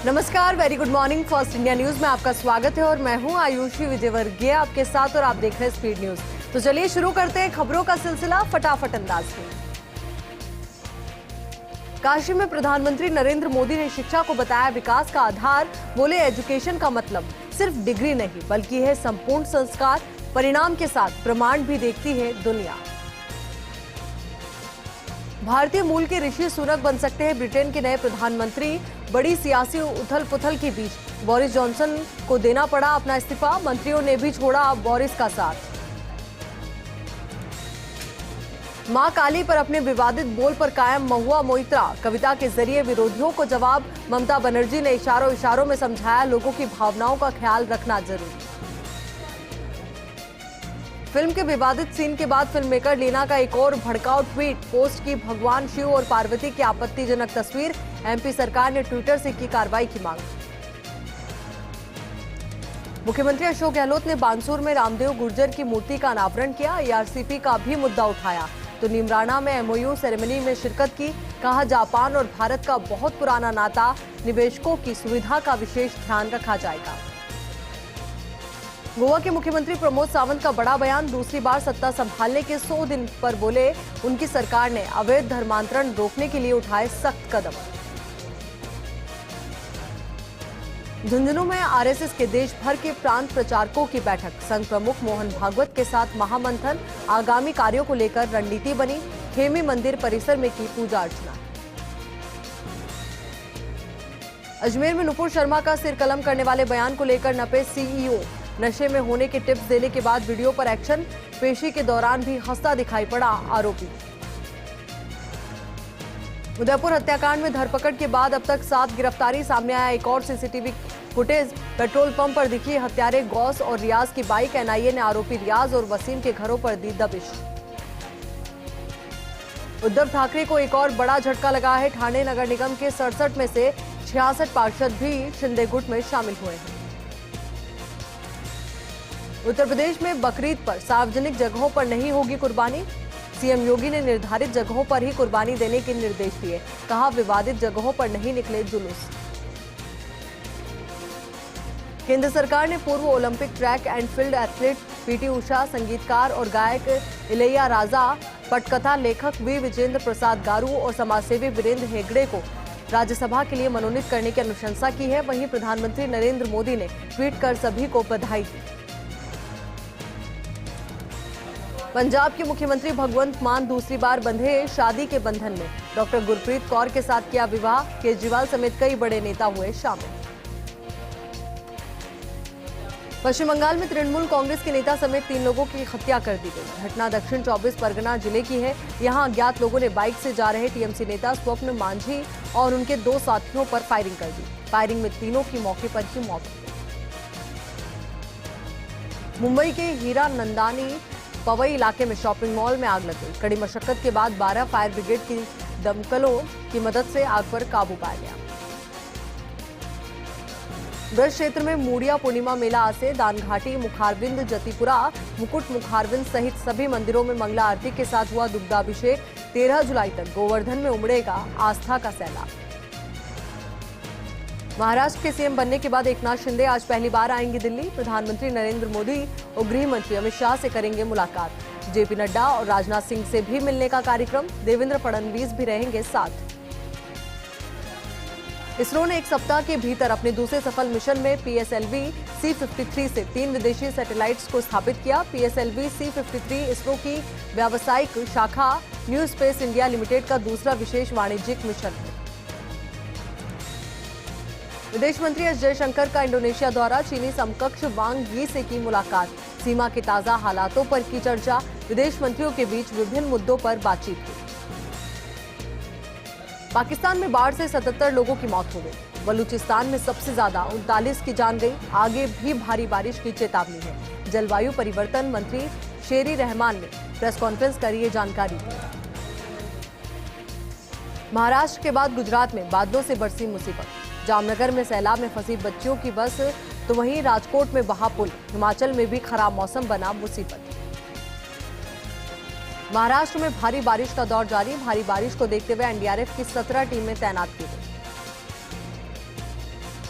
नमस्कार, very good morning. First India news में आपका स्वागत है और मैं हूं आयुषी विजयवर्गीय आपके साथ और आप देख रहे हैं स्पीड न्यूज। तो चलिए शुरू करते हैं खबरों का सिलसिला फटाफट अंदाज में। काशी में प्रधानमंत्री नरेंद्र मोदी ने शिक्षा को बताया विकास का आधार। बोले एजुकेशन का मतलब सिर्फ डिग्री नहीं बल्कि है संपूर्ण संस्कार। परिणाम के साथ प्रमाण भी देखती है दुनिया। भारतीय मूल के ऋषि सुनक बन सकते हैं ब्रिटेन के नए प्रधानमंत्री। बड़ी सियासी उथल पुथल के बीच बोरिस जॉनसन को देना पड़ा अपना इस्तीफा। मंत्रियों ने भी छोड़ा बोरिस का साथ। मां काली पर अपने विवादित बोल पर कायम महुआ मोइत्रा। कविता के जरिए विरोधियों को जवाब। ममता बनर्जी ने इशारों इशारों में समझाया लोगों की भावनाओं का ख्याल रखना जरूरी। फिल्म के विवादित सीन के बाद फिल्म मेकर लीना का एक और भड़काऊ ट्वीट पोस्ट की। भगवान शिव और पार्वती की आपत्तिजनक तस्वीर। एमपी सरकार ने ट्विटर से की कार्रवाई की मांग। मुख्यमंत्री अशोक गहलोत ने बानसूर में रामदेव गुर्जर की मूर्ति का अनावरण किया। एआरसीपी का भी मुद्दा उठाया तो नीमराना में एमओयू सेरेमनी में शिरकत की। कहा जापान और भारत का बहुत पुराना नाता। निवेशकों की सुविधा का विशेष ध्यान रखा जाएगा। गोवा के मुख्यमंत्री प्रमोद सावंत का बड़ा बयान। दूसरी बार सत्ता संभालने के 100 दिन पर बोले उनकी सरकार ने अवैध धर्मांतरण रोकने के लिए उठाए सख्त कदम। झुंझुनू में आरएसएस के देश भर के प्रांत प्रचारकों की बैठक। संघ प्रमुख मोहन भागवत के साथ महामंथन। आगामी कार्यों को लेकर रणनीति बनी। खेमी मंदिर परिसर में की पूजा अर्चना। अजमेर में नुपुर शर्मा का सिर कलम करने वाले बयान को लेकर नपे सीईओ। नशे में होने के टिप्स देने के बाद वीडियो पर एक्शन। पेशी के दौरान भी हंसता दिखाई पड़ा आरोपी। उदयपुर हत्याकांड में धरपकड़ के बाद अब तक 7 गिरफ्तारी। सामने आया एक और सीसीटीवी फुटेज। पेट्रोल पंप पर दिखी हत्यारे गौस और रियाज की बाइक। एनआईए ने आरोपी रियाज और वसीम के घरों पर दी दबिश। उद्धव ठाकरे को एक और बड़ा झटका लगा है। ठाणे नगर निगम के 67 में से 66 पार्षद भी शिंदे गुट में शामिल हुए हैं। उत्तर प्रदेश में बकरीद पर सार्वजनिक जगहों पर नहीं होगी कुर्बानी। सीएम योगी ने निर्धारित जगहों पर ही कुर्बानी देने के निर्देश दिए। कहा विवादित जगहों पर नहीं निकले जुलूस। केंद्र सरकार ने पूर्व Olympic track and field athlete PT Usha, संगीतकार और गायक इलैया राजा, पटकथा लेखक वी विजेंद्र प्रसाद गारू और समाजसेवी वीरेंद्र हेगड़े को राज्यसभा के लिए मनोनीत करने की अनुशंसा की है। वहीं प्रधानमंत्री नरेंद्र मोदी ने ट्वीट कर सभी को बधाई दी। पंजाब के मुख्यमंत्री भगवंत मान दूसरी बार बंधे शादी के बंधन में। डॉक्टर गुरप्रीत कौर के साथ किया विवाह। केजरीवाल समेत कई बड़े नेता हुए शामिल। पश्चिम बंगाल में तृणमूल कांग्रेस के नेता समेत 3 लोगों की हत्या कर दी गई। घटना दक्षिण 24 परगना जिले की है। यहां अज्ञात लोगों ने बाइक से जा रहे टीएमसी नेता स्वप्न मांझी और उनके 2 साथियों पर फायरिंग कर दी। फायरिंग में तीनों की मौके पर ही मौत हो गई। मुंबई के हीरा नंदानी पवई इलाके में शॉपिंग मॉल में आग लग गई। कड़ी मशक्कत के बाद 12 फायर ब्रिगेड की दमकलों की मदद से आग पर काबू पाया गया। ब्रज क्षेत्र में मूड़िया पूर्णिमा मेला आज से। दानघाटी, मुखारबिंद, जतीपुरा, मुकुट मुखारबिंद सहित सभी मंदिरों में मंगला आरती के साथ हुआ दुग्धाभिषेक। 13 जुलाई तक गोवर्धन में उमड़ेगा आस्था का सैलाब। महाराष्ट्र के सीएम बनने के बाद एकनाथ शिंदे आज पहली बार आएंगे दिल्ली। प्रधानमंत्री नरेंद्र मोदी और गृह मंत्री अमित शाह से करेंगे मुलाकात। जेपी नड्डा और राजनाथ सिंह से भी मिलने का कार्यक्रम। देवेंद्र फडणवीस भी रहेंगे साथ। इसरो ने एक सप्ताह के भीतर अपने दूसरे सफल मिशन में PSLV C-53 से 3 विदेशी सैटेलाइट्स को स्थापित किया। PSLV C-53 इसरो की व्यावसायिक शाखा न्यू स्पेस इंडिया लिमिटेड का दूसरा विशेष वाणिज्यिक मिशन है। विदेश मंत्री एस जयशंकर का इंडोनेशिया दौरा। चीनी समकक्ष वांग यी से की मुलाकात। सीमा के ताजा हालातों पर की चर्चा। विदेश मंत्रियों के बीच विभिन्न मुद्दों पर बातचीत हुई। पाकिस्तान में बाढ़ से 77 लोगों की मौत हो गई। बलूचिस्तान में सबसे ज्यादा 39 की जान गई। आगे भी भारी बारिश की चेतावनी है। जलवायु परिवर्तन मंत्री शेरी रहमान ने प्रेस कॉन्फ्रेंस कर ये जानकारी दी। महाराष्ट्र के बाद गुजरात में बादलों से बरसी मुसीबत। जामनगर में सैलाब में फंसी बच्चियों की बस तो वहीं राजकोट में बहा पुल। हिमाचल में भी खराब मौसम बना मुसीबत। महाराष्ट्र में भारी बारिश का दौर जारी। भारी बारिश को देखते हुए एनडीआरएफ की 17 टीमें तैनात की गई।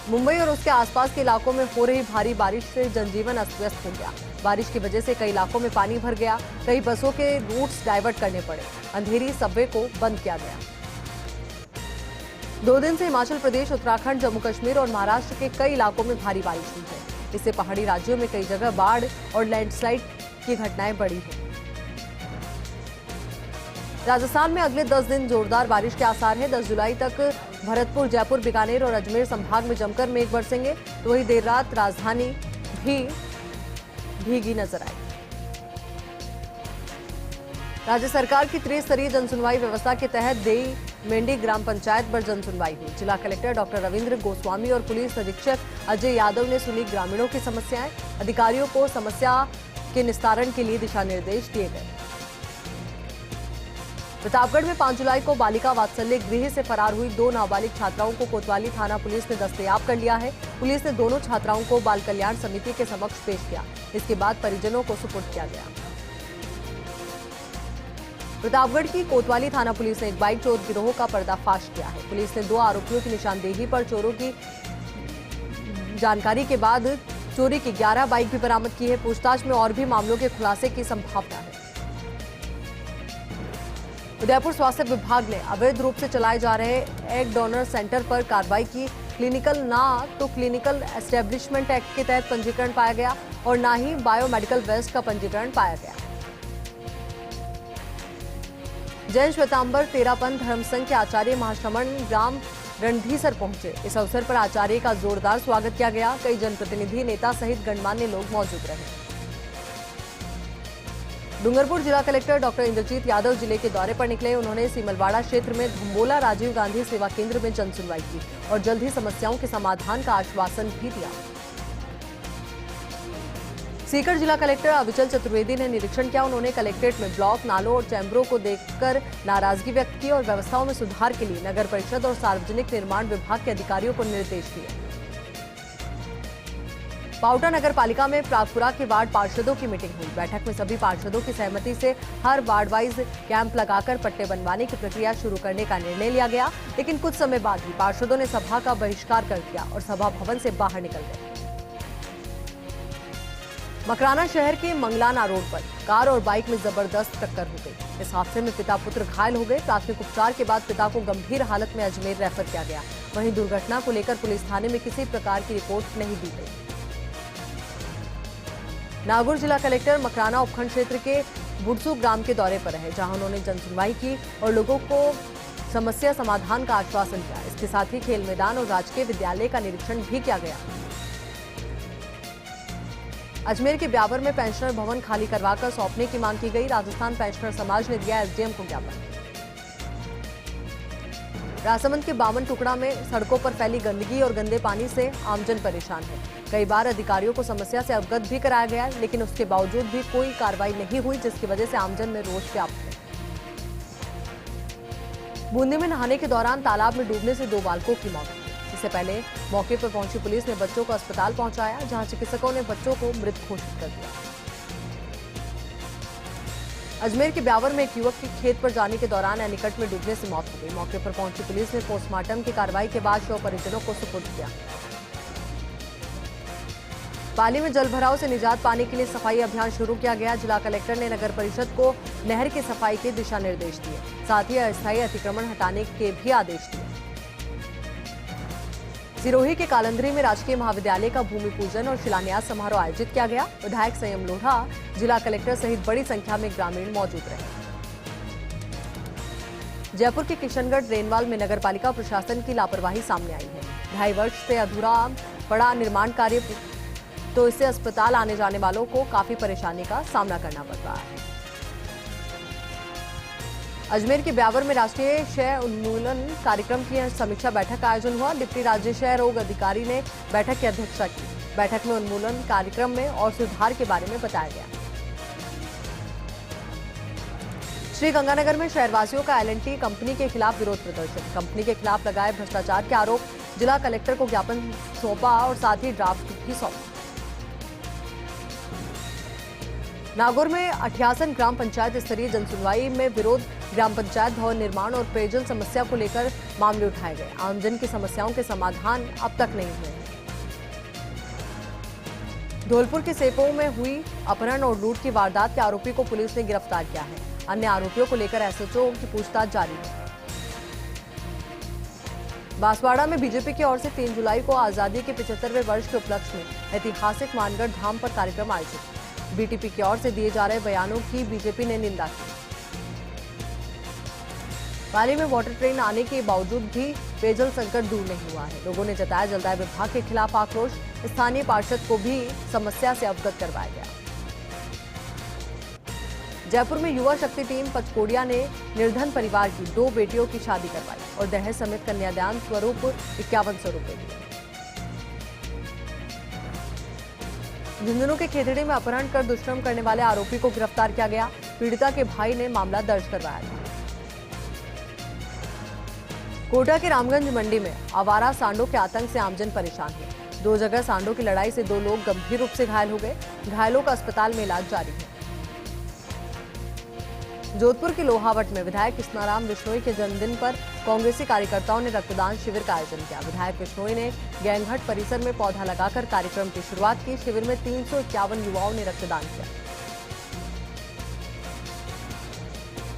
मुंबई और उसके आसपास के इलाकों में हो रही भारी बारिश से जनजीवन अस्त व्यस्त हो गया। बारिश की वजह से कई इलाकों में पानी भर गया, कई बसों के रूट्स डाइवर्ट करने पड़े, अंधेरी सबवे को बंद किया गया। 2 दिन से हिमाचल प्रदेश, उत्तराखंड, जम्मू कश्मीर और महाराष्ट्र के कई इलाकों में भारी बारिश हुई है। इससे पहाड़ी राज्यों में कई जगह बाढ़ और लैंडस्लाइड की घटनाएं बढ़ी हैं। राजस्थान में अगले 10 दिन जोरदार बारिश के आसार हैं। 10 जुलाई तक भरतपुर, जयपुर, बीकानेर और अजमेर संभाग में जमकर मेघ बरसेंगे, तो वहीं देर रात राजधानी भी भीगी नजर आई। राज्य सरकार की त्रिस्तरीय जनसुनवाई व्यवस्था के तहत देई मेंढी ग्राम पंचायत पर जनसुनवाई हुई। जिला कलेक्टर डॉक्टर रविंद्र गोस्वामी और पुलिस अधीक्षक अजय यादव ने सुनी ग्रामीणों की समस्याएं। अधिकारियों को समस्या के निस्तारण के लिए दिशा निर्देश दिए गए। प्रतापगढ़ में 5 जुलाई को बालिका वात्सल्य गृह से फरार हुई 2 नाबालिग छात्राओं को कोतवाली थाना पुलिस ने दस्तयाब कर लिया है। पुलिस ने दोनों छात्राओं को बाल कल्याण समिति के समक्ष पेश किया। इसके बाद परिजनों को सुपुर्द किया गया। प्रतापगढ़ की कोतवाली थाना पुलिस ने एक बाइक चोर गिरोह का पर्दाफाश किया है। पुलिस ने 2 आरोपियों की निशानदेही पर चोरों की जानकारी के बाद चोरी की 11 बाइक भी बरामद की है। पूछताछ में और भी मामलों के खुलासे की संभावना है। उदयपुर स्वास्थ्य विभाग ने अवैध रूप से चलाए जा रहे एग डोनर सेंटर पर कार्रवाई की। क्लिनिकल ना तो क्लिनिकल एस्टेब्लिशमेंट एक्ट के तहत पंजीकरण पाया गया और ना ही बायोमेडिकल वेस्ट का पंजीकरण पाया गया। जैन श्वेतांबर तेरापंथ धर्म संघ के आचार्य महाश्रमण ग्राम रणधीसर पहुंचे। इस अवसर पर आचार्य का जोरदार स्वागत किया गया। कई जनप्रतिनिधि, नेता सहित गणमान्य लोग मौजूद रहे। डूंगरपुर जिला कलेक्टर डॉक्टर इंद्रजीत यादव जिले के दौरे पर निकले। उन्होंने सीमलवाड़ा क्षेत्र में धम्बोला राजीव गांधी सेवा केंद्र में जनसुनवाई की और जल्द ही समस्याओं के समाधान का आश्वासन भी दिया। सीकर जिला कलेक्टर अविचल चतुर्वेदी ने निरीक्षण किया। उन्होंने कलेक्ट्रेट में ब्लॉक, नालों और चैम्बरों को देखकर नाराजगी व्यक्त की और व्यवस्थाओं में सुधार के लिए नगर परिषद और सार्वजनिक निर्माण विभाग के अधिकारियों को निर्देश दिए। पाउटा नगर पालिका में प्रागपुरा के वार्ड पार्षदों की मीटिंग हुई। बैठक में सभी पार्षदों की सहमति से हर वार्ड वाइज कैंप लगाकर पट्टे बनवाने की प्रक्रिया शुरू करने का निर्णय लिया गया, लेकिन कुछ समय बाद ही पार्षदों ने सभा का बहिष्कार कर दिया और सभा भवन से बाहर निकल गए। मकराना शहर के मंगलाना रोड पर कार और बाइक में जबरदस्त टक्कर हो गई। इस हादसे में पिता पुत्र घायल हो गए। प्राथमिक उपचार के बाद पिता को गंभीर हालत में अजमेर रेफर किया गया। वहीं दुर्घटना को लेकर पुलिस थाने में किसी प्रकार की रिपोर्ट नहीं दी गई। नागौर जिला कलेक्टर मकराना उपखंड क्षेत्र के बुडसू ग्राम के दौरे पर रहे, जहां उन्होंने जनसुनवाई की और लोगों को समस्या समाधान का आश्वासन दिया। इसके साथ ही खेल मैदान और राजकीय विद्यालय का निरीक्षण भी किया गया। अजमेर के ब्यावर में पेंशनर भवन खाली करवाकर सौंपने की मांग की गई। राजस्थान पेंशनर समाज ने दिया एसडीएम को ज्ञापन। राजसमंद के 52 टुकड़ा में सड़कों पर फैली गंदगी और गंदे पानी से आमजन परेशान है। कई बार अधिकारियों को समस्या से अवगत भी कराया गया, लेकिन उसके बावजूद भी कोई कार्रवाई नहीं हुई, जिसकी वजह से आमजन में रोष व्याप्त है। बूंदी में नहाने के दौरान तालाब में डूबने से 2 बालकों की मौत हुई। इससे पहले मौके पर पहुंची पुलिस ने बच्चों को अस्पताल पहुंचाया, जहां चिकित्सकों ने बच्चों को मृत घोषित कर दिया। अजमेर के ब्यावर में एक युवक की खेत पर जाने के दौरान एनीकट में डूबने से मौत हो गई। मौके पर पहुंची पुलिस ने पोस्टमार्टम की कार्रवाई के बाद शव परिजनों को सुपुर्द किया। पाली में जलभराव से निजात पाने के लिए सफाई अभियान शुरू किया गया। जिला कलेक्टर ने नगर परिषद को नहर की सफाई के दिशा निर्देश दिए, साथ ही अस्थायी अतिक्रमण हटाने के भी आदेश दिए। सिरोही के कालंदरी में राजकीय महाविद्यालय का भूमि पूजन और शिलान्यास समारोह आयोजित किया गया। विधायक संयम लोढ़ा, जिला कलेक्टर सहित बड़ी संख्या में ग्रामीण मौजूद रहे। जयपुर के किशनगढ़ रेनवाल में नगरपालिका प्रशासन की लापरवाही सामने आई है। 2.5 वर्ष से अधूरा पड़ा निर्माण कार्य, तो इससे अस्पताल आने जाने वालों को काफी परेशानी का सामना करना पड़ रहा है। अजमेर के ब्यावर में राष्ट्रीय क्षय उन्मूलन कार्यक्रम की समीक्षा बैठक का आयोजन हुआ। डिप्टी राज्य क्षय रोग अधिकारी ने बैठक की अध्यक्षता की। बैठक में उन्मूलन कार्यक्रम में और सुधार के बारे में बताया गया। श्री गंगानगर में शहरवासियों का L&T कंपनी के खिलाफ विरोध प्रदर्शन। कंपनी के खिलाफ लगाए भ्रष्टाचार के आरोप, जिला कलेक्टर को ज्ञापन सौंपा और साथ ही ड्राफ्ट भी सौंपा। नागौर में 88 ग्राम पंचायत स्तरीय जनसुनवाई में विरोध, ग्राम पंचायत भवन निर्माण और पेयजल समस्या को लेकर मामले उठाए गए। आमजन की समस्याओं के समाधान अब तक नहीं हुए। धौलपुर के सेपो में हुई अपहरण और लूट की वारदात के आरोपी को पुलिस ने गिरफ्तार किया है। अन्य आरोपियों को लेकर एसएचओ की पूछताछ जारी है। बांसवाड़ा में बीजेपी की ओर से 3 जुलाई को आजादी के 75वें वर्ष के उपलक्ष्य में ऐतिहासिक मानगढ़ धाम पर कार्यक्रम आयोजित। बीटीपी की ओर से दिए जा रहे बयानों की बीजेपी ने निंदा की। पाली में वाटर ट्रेन आने के बावजूद भी पेयजल संकट दूर नहीं हुआ है। लोगों ने जताया जलदाय विभाग के खिलाफ आक्रोश। स्थानीय पार्षद को भी समस्या से अवगत करवाया गया। जयपुर में युवा शक्ति टीम पचकोड़िया ने निर्धन परिवार की 2 बेटियों की शादी करवाई और दहेज समेत कन्यादान स्वरूप 5100 रुपए दिए। झुंझुनू के खेतड़ी में अपहरण कर दुष्कर्म करने वाले आरोपी को गिरफ्तार किया गया। पीड़िता के भाई ने मामला दर्ज करवाया था। कोटा के रामगंज मंडी में आवारा सांडों के आतंक से आमजन परेशान है। 2 जगह सांडों की लड़ाई से 2 लोग गंभीर रूप से घायल हो गए। घायलों का अस्पताल में इलाज जारी है। जोधपुर के लोहावट में विधायक कृष्णाराम बिश्नोई के जन्मदिन पर कांग्रेसी कार्यकर्ताओं ने रक्तदान शिविर का आयोजन किया। विधायक बिश्नोई ने गैंगघाट परिसर में पौधा लगाकर कार्यक्रम की शुरुआत की। शिविर में 351 युवाओं ने रक्तदान किया।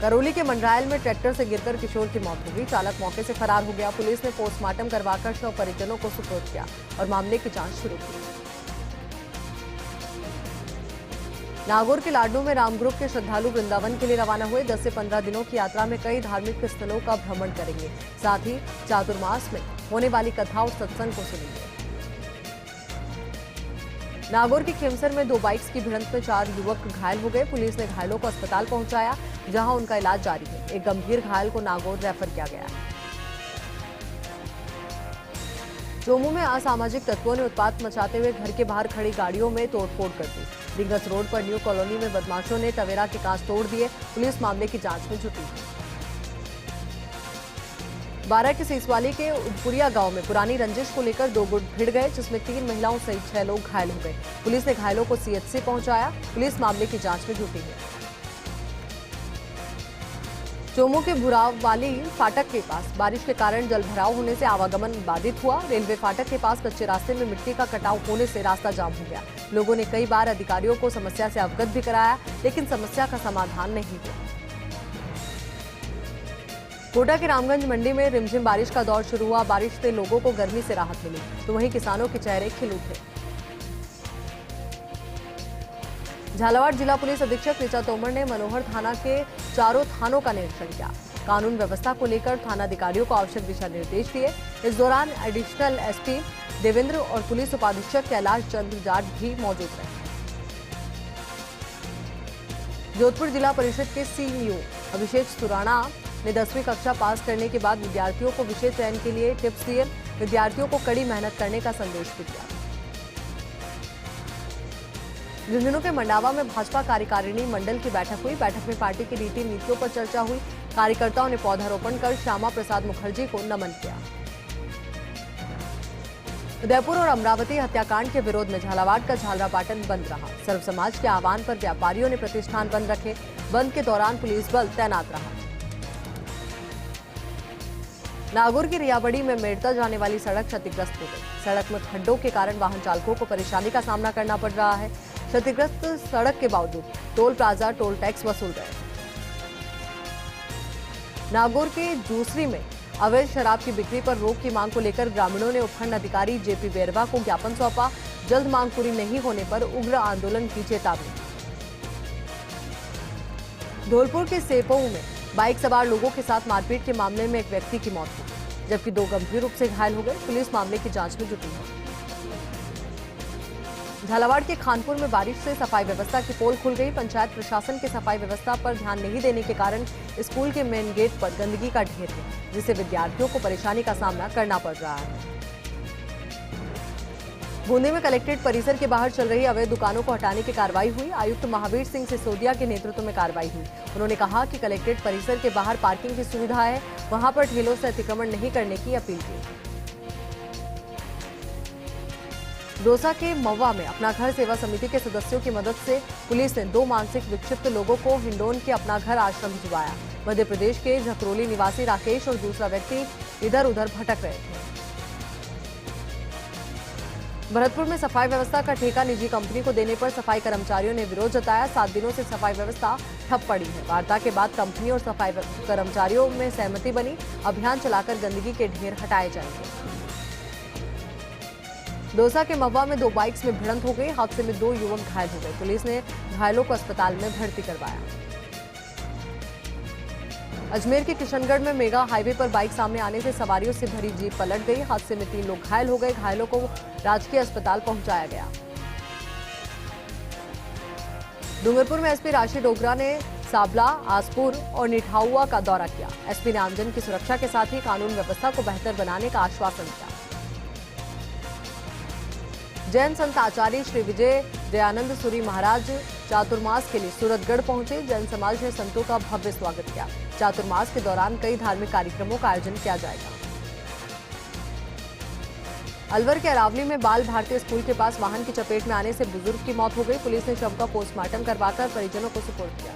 करौली के मंडरायल में ट्रैक्टर से गिरकर किशोर की मौत हो गई। चालक मौके से फरार हो गया। पुलिस ने पोस्टमार्टम करवाकर शव परिजनों को सुपुर्द किया और मामले की जांच शुरू की। नागौर के लाडनू में राम ग्रुप के श्रद्धालु वृंदावन के लिए रवाना हुए। 10 से 15 दिनों की यात्रा में कई धार्मिक स्थलों का भ्रमण करेंगे। साथ ही चातुर्मास में होने वाली कथा और सत्संग को सुनेंगे। नागौर की खेमसर में 2 बाइक्स की भिड़ंत में 4 युवक घायल हो गए। पुलिस ने घायलों को अस्पताल पहुंचाया, जहां उनका इलाज जारी है। एक गंभीर घायल को नागौर रेफर किया गया है। चोमू में असामाजिक तत्वों ने उत्पात मचाते हुए घर के बाहर खड़ी गाड़ियों में तोड़फोड़ कर दी। डिंगस रोड पर न्यू कॉलोनी में बदमाशों ने टवेरा के कांच तोड़ दिए। पुलिस मामले की जांच में जुटी है। बारा के सीसवाली के उदपुरिया गांव में पुरानी रंजिश को लेकर 2 गुट भिड़ गए, जिसमें 3 महिलाओं सहित 6 लोग घायल हो गए। पुलिस ने घायलों को सीएचसी पहुंचाया। पुलिस मामले की जांच में जुटी है। चोमू के भुरावाली फाटक के पास बारिश के कारण जलभराव होने से आवागमन बाधित हुआ। रेलवे फाटक के पास कच्चे रास्ते में मिट्टी का कटाव होने से रास्ता जाम हो गया। लोगों ने कई बार अधिकारियों को समस्या से अवगत भी कराया, लेकिन समस्या का समाधान नहीं हुआ। कोटा के रामगंज मंडी में रिमझिम बारिश का दौर शुरू हुआ। बारिश से लोगों को गर्मी से राहत मिली, तो वहीं किसानों के चेहरे खिल उठे। झालावाड़ जिला पुलिस अधीक्षक ऋचा तोमर ने मनोहर थाना के चारों थानों का निरीक्षण किया। कानून व्यवस्था को लेकर थानाधिकारियों को आवश्यक दिशा निर्देश दिए। इस दौरान एडिशनल एसपी देवेंद्र और पुलिस उपाधीक्षक कैलाश चंद्र जाट भी मौजूद रहे। जोधपुर जिला परिषद के सीईओ अभिषेक सुराणा ने 10वीं कक्षा पास करने के बाद विद्यार्थियों को विषय चयन के लिए टिप्स दिए। विद्यार्थियों को कड़ी मेहनत करने का संदेश भी दिया। झुंझुनू के मंडावा में भाजपा कार्यकारिणी मंडल की बैठक हुई। बैठक में पार्टी की रीति नीतियों पर चर्चा हुई। कार्यकर्ताओं ने पौधारोपण कर श्यामा प्रसाद मुखर्जी को नमन किया। उदयपुर और अमरावती हत्याकांड के विरोध में झालावाड़ का झालरापाटन बंद रहा। सर्व समाज के आह्वान पर व्यापारियों ने प्रतिष्ठान बंद रखे। बंद के दौरान पुलिस बल तैनात रहा। नागौर की रियाबड़ी में मेड़ता जाने वाली सड़क क्षतिग्रस्त हो गई। सड़क में खड्डों के कारण वाहन चालकों को परेशानी का सामना करना पड़ रहा है। क्षतिग्रस्त सड़क के बावजूद टोल प्लाजा टोल टैक्स वसूल रहे। नागौर के जूसरी में अवैध शराब की बिक्री पर रोक की मांग को लेकर ग्रामीणों ने उपखंड अधिकारी जेपी बेरवा को ज्ञापन सौंपा। जल्द मांग पूरी नहीं होने पर उग्र आंदोलन की चेतावनी। धौलपुर के सेपऊ में बाइक सवार लोगों के साथ मारपीट के मामले में एक व्यक्ति की मौत हो गई, जबकि 2 गंभीर रूप से घायल हो गए। पुलिस मामले की जांच में जुटी है। झालावाड़ के खानपुर में बारिश से सफाई व्यवस्था की पोल खुल गई। पंचायत प्रशासन के सफाई व्यवस्था पर ध्यान नहीं देने के कारण स्कूल के मेन गेट पर गंदगी का ढेर है, जिससे विद्यार्थियों को परेशानी का सामना करना पड़ रहा है। बूंदी में कलेक्ट्रेट परिसर के बाहर चल रही अवैध दुकानों को हटाने की कार्रवाई हुई। आयुक्त महावीर सिंह सिसोदिया के नेतृत्व में कार्रवाई हुई। उन्होंने कहा कि कलेक्ट्रेट परिसर के बाहर पार्किंग की सुविधा है, वहां पर ठेलों से अतिक्रमण नहीं करने की अपील की। दौसा के महुआ में अपना घर सेवा समिति के सदस्यों की मदद से पुलिस ने 2 मानसिक विक्षिप्त लोगों को हिंडौन के अपना घर आश्रम भिजवाया। मध्य प्रदेश के झकरोली निवासी राकेश और दूसरा व्यक्ति इधर उधर भटक रहे थे। भरतपुर में सफाई व्यवस्था का ठेका निजी कंपनी को देने पर सफाई कर्मचारियों ने विरोध जताया। 7 दिनों से सफाई व्यवस्था ठप पड़ी है। वार्ता के बाद कंपनी और सफाई कर्मचारियों में सहमति बनी। अभियान चलाकर गंदगी के ढेर हटाए जाएंगे। दौसा के महुआ में 2 बाइक्स में भिड़ंत हो गई। हादसे में 2 युवक घायल हो गए। पुलिस ने घायलों को अस्पताल में भर्ती करवाया। अजमेर के किशनगढ़ में मेगा हाईवे पर बाइक सामने आने से सवारियों से भरी जीप पलट गई। हादसे में 3 लोग घायल हो गए। घायलों को राजकीय अस्पताल पहुंचाया गया। डूंगरपुर में एसपी राशि डोगरा ने साबला, आसपुर और निठाउआ का दौरा किया। एसपी ने आमजन की सुरक्षा के साथ ही कानून व्यवस्था को बेहतर बनाने का आश्वासन दिया। जैन संत आचार्य श्री विजय दयानंद सूरी महाराज चातुर्मास के लिए सूरतगढ़ पहुंचे। जैन समाज ने संतों का भव्य स्वागत किया। चातुर्मास के दौरान कई धार्मिक कार्यक्रमों का आयोजन किया जाएगा। अलवर के अरावली में बाल भारतीय स्कूल के पास वाहन की चपेट में आने से बुजुर्ग की मौत हो गई। पुलिस ने शव का पोस्टमार्टम करवाकर परिजनों को सुपुर्द किया।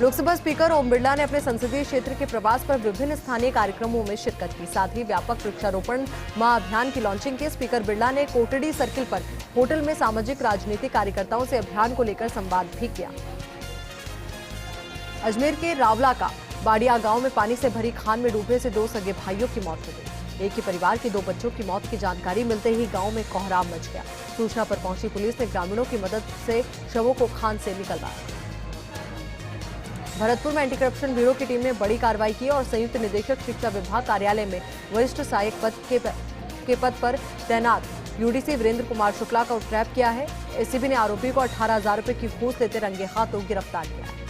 लोकसभा स्पीकर ओम बिरला ने अपने संसदीय क्षेत्र के प्रवास पर विभिन्न स्थानीय कार्यक्रमों में शिरकत की। साथ ही व्यापक वृक्षारोपण महाअभियान की लॉन्चिंग की। स्पीकर बिरला ने कोटड़ी सर्किल पर होटल में सामाजिक राजनीतिक कार्यकर्ताओं से अभियान को लेकर संवाद भी किया। अजमेर के रावला का बाड़िया गांव में पानी से भरी खान में डूबने से 2 सगे भाइयों की मौत हो गई। एक ही परिवार के 2 बच्चों की मौत की जानकारी मिलते ही गांव में कोहराम मच गया। सूचना पर पहुंची पुलिस ने ग्रामीणों की मदद से शवों को खान से निकलवाया। भरतपुर में एंटी करप्शन ब्यूरो की टीम ने बड़ी कार्रवाई की और संयुक्त निदेशक शिक्षा विभाग कार्यालय में वरिष्ठ सहायक के पद पर तैनात यूडीसी वीरेंद्र कुमार शुक्ला का ट्रैप किया है। एसीबी ने आरोपी को 18,000 रुपए की घूस लेते रंगे हाथों गिरफ्तार किया है।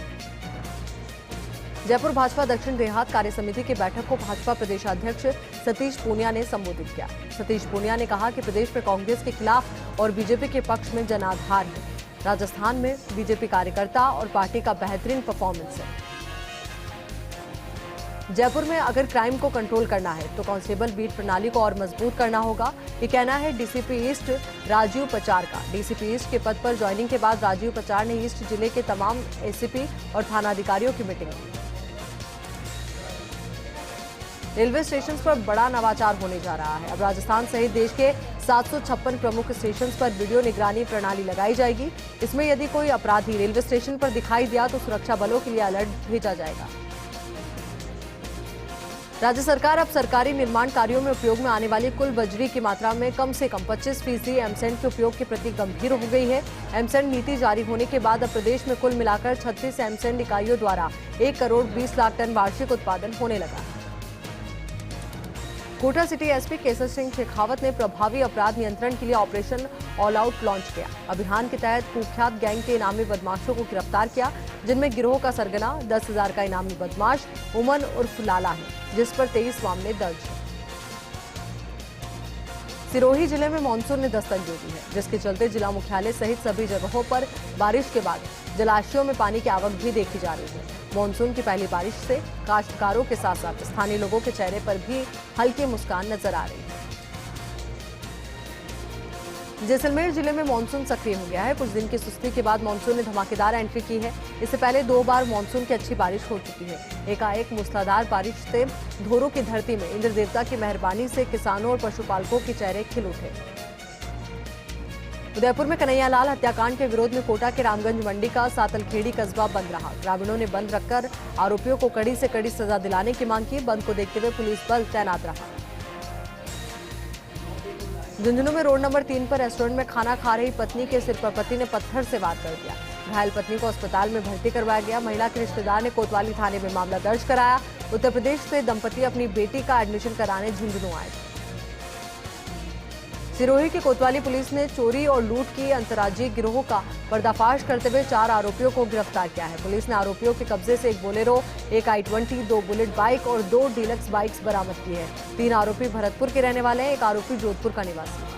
जयपुर भाजपा दक्षिण देहात कार्य समिति की बैठक को भाजपा प्रदेशाध्यक्ष सतीश पूनिया ने संबोधित किया। सतीश पूनिया ने कहा कि प्रदेश में कांग्रेस के खिलाफ और बीजेपी के पक्ष में जनाधार है। राजस्थान में बीजेपी कार्यकर्ता और पार्टी का बेहतरीन परफॉर्मेंस है। जयपुर में अगर क्राइम को कंट्रोल करना है तो कांस्टेबल बीट प्रणाली को और मजबूत करना होगा। ये कहना है डीसीपी ईस्ट राजीव पचार का। डीसीपी ईस्ट के पद पर ज्वाइनिंग के बाद राजीव पचार ने ईस्ट जिले के तमाम एसीपी और थानाधिकारियों की मीटिंग की। रेलवे स्टेशन पर बड़ा नवाचार होने जा रहा है। अब राजस्थान सहित देश के 756 प्रमुख स्टेशन पर वीडियो निगरानी प्रणाली लगाई जाएगी। इसमें यदि कोई अपराधी रेलवे स्टेशन पर दिखाई दिया तो सुरक्षा बलों के लिए अलर्ट भेजा जाएगा। राज्य सरकार अब सरकारी निर्माण कार्यों में उपयोग में आने वाली कुल बजरी की मात्रा में कम से कम 25% एमसैंड के उपयोग के प्रति गंभीर हो गई है। एमसैंड नीति जारी होने के बाद अब प्रदेश में कुल मिलाकर 36 एमसैंड इकाइयों द्वारा 1 करोड़ 20 लाख टन वार्षिक उत्पादन होने लगा है। कोटा सिटी एसपी केसर सिंह शेखावत ने प्रभावी अपराध नियंत्रण के लिए ऑपरेशन ऑल आउट लॉन्च किया। अभियान के तहत कुख्यात गैंग के इनामी बदमाशों को गिरफ्तार किया, जिनमें गिरोह का सरगना 10,000 का इनामी बदमाश उमन उर्फ लाला है, जिस पर 23 मामले दर्ज हैं। सिरोही जिले में मानसून ने दस्तक दे दी है, जिसके चलते जिला मुख्यालय सहित सभी जगहों पर बारिश के बाद जलाशयों में पानी की आवक भी देखी जा रही है। मानसून की पहली बारिश से काश्तकारों के साथ साथ स्थानीय लोगों के चेहरे पर भी हल्की मुस्कान नजर आ रही है। जैसलमेर जिले में मानसून सक्रिय हो गया है। कुछ दिन की सुस्ती के बाद मानसून ने धमाकेदार एंट्री की है। इससे पहले 2 बार मानसून की अच्छी बारिश हो चुकी है। एकाएक मूसलाधार बारिश से धोरों की धरती में इंद्र देवता की मेहरबानी से किसानों और पशुपालकों के चेहरे खिल उठे। उदयपुर में कन्हैयालाल हत्याकांड के विरोध में कोटा के रामगंज मंडी का सातलखेड़ी कस्बा बंद रहा। ग्रामीणों ने बंद रखकर आरोपियों को कड़ी से कड़ी सजा दिलाने की मांग की। बंद को देखते हुए पुलिस बल तैनात रहा। झुंझुनू में रोड नंबर 3 पर रेस्टोरेंट में खाना खा रही पत्नी के सिर पर पति ने पत्थर से वार कर दिया। घायल पत्नी को अस्पताल में भर्ती करवाया गया। महिला के रिश्तेदार ने कोतवाली थाने में मामला दर्ज कराया। उत्तर प्रदेश से दंपति अपनी बेटी का एडमिशन कराने झुंझुनू आए थे। सिरोही की कोतवाली पुलिस ने चोरी और लूट की अंतर्राज्यीय गिरोह का पर्दाफाश करते हुए 4 आरोपियों को गिरफ्तार किया है। पुलिस ने आरोपियों के कब्जे से 1 बोलेरो, 1 i20, 2 बुलेट बाइक और 2 डीलक्स बाइक्स बरामद की है। 3 आरोपी भरतपुर के रहने वाले हैं, 1 आरोपी जोधपुर का निवासी है।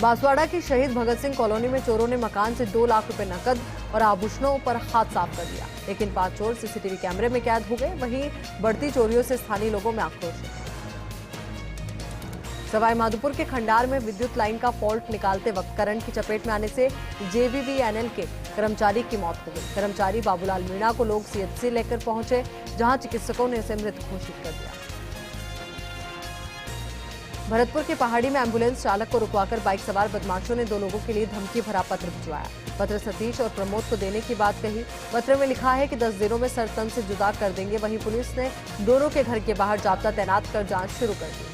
बांसवाड़ा की शहीद भगत सिंह कॉलोनी में चोरों ने मकान से 2 लाख रुपए नकद और आभूषणों पर हाथ साफ कर दिया, लेकिन 5 चोर सीसीटीवी कैमरे में कैद हो गए। वहीं बढ़ती चोरियों से स्थानीय लोगों में आक्रोश है। सवाई माधोपुर के खंडार में विद्युत लाइन का फॉल्ट निकालते वक्त करंट की चपेट में आने से जेवीवीएनएल के कर्मचारी की मौत हो गई। कर्मचारी बाबूलाल मीणा को लोग सीएचसी लेकर पहुंचे, जहां चिकित्सकों ने उसे मृत घोषित कर दिया। भरतपुर की पहाड़ी में एम्बुलेंस चालक को रुकवाकर बाइक सवार बदमाशों ने 2 लोगों के लिए धमकी भरा पत्र भिजवाया। पत्र सतीश और प्रमोद को देने की बात कही। पत्र में लिखा है कि 10 दिनों में सर तन से जुदा कर देंगे। वहीं पुलिस ने दोनों के घर के बाहर जाब्ता तैनात कर जांच शुरू कर दी।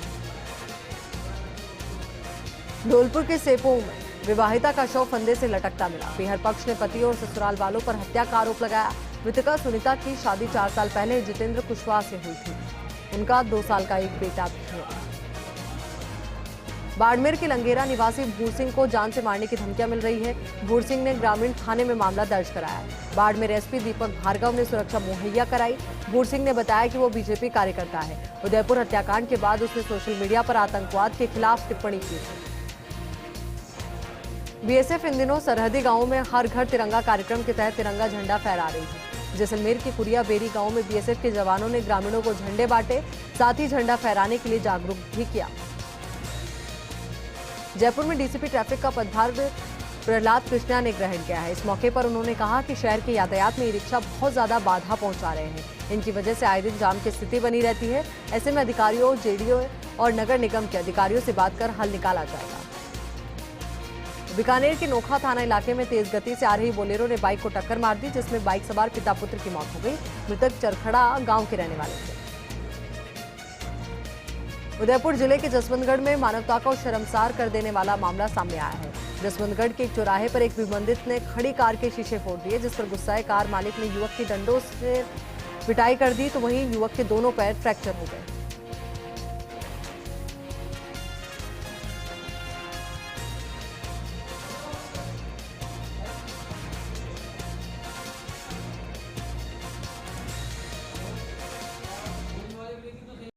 धौलपुर के सेपों में विवाहिता का शव फंदे से लटकता मिला। पीहर पक्ष ने पति और ससुराल वालों पर हत्या का आरोप लगाया। मृतका सुनीता की शादी 4 साल पहले जितेंद्र कुशवाहा से हुई थी। उनका 2 साल का एक बेटा भी है। बाड़मेर के लंगेरा निवासी भूर सिंह को जान से मारने की धमकियां मिल रही है। भूर सिंह ने ग्रामीण थाने में मामला दर्ज कराया। बाड़मेर एसपी दीपक भार्गव ने सुरक्षा मुहैया कराई। भूर सिंह ने बताया कि वो बीजेपी कार्यकर्ता है। उदयपुर हत्याकांड के बाद उसने सोशल मीडिया पर आतंकवाद के खिलाफ टिप्पणी की थी। बीएसएफ इन दिनों सरहदी गांवों में हर घर तिरंगा कार्यक्रम के तहत तिरंगा झंडा फहरा रही है। जैसलमेर के कुरिया बेरी गांव में बीएसएफ के जवानों ने ग्रामीणों को झंडे बांटे, साथ ही झंडा फहराने के लिए जागरूक भी किया। जयपुर में डीसीपी ट्रैफिक का पदभार प्रहलाद कृष्णा ने ग्रहण किया है। इस मौके पर उन्होंने कहा कि शहर के यातायात में ई रिक्शा बहुत ज्यादा बाधा पहुंचा रहे हैं। इनकी वजह से आए दिन जाम की स्थिति बनी रहती है। ऐसे में अधिकारियों, जेडीओ और नगर निगम के अधिकारियों से बात कर हल निकाला जाएगा। बीकानेर के नोखा थाना इलाके में तेज गति से आ रही बोलेरो ने बाइक को टक्कर मार दी, जिसमें बाइक सवार पिता पुत्र की मौत हो गई। मृतक चरखड़ा गांव के रहने वाले थे। उदयपुर जिले के जसवंतगढ़ में मानवता को शर्मसार कर देने वाला मामला सामने आया है। जसवंतगढ़ के एक चौराहे पर एक विबंधित ने खड़ी कार के शीशे फोड़ दिए, जिस पर गुस्साए कार मालिक ने युवक की डंडों से पिटाई कर दी, तो वहीं युवक के दोनों पैर फ्रैक्चर हो गए।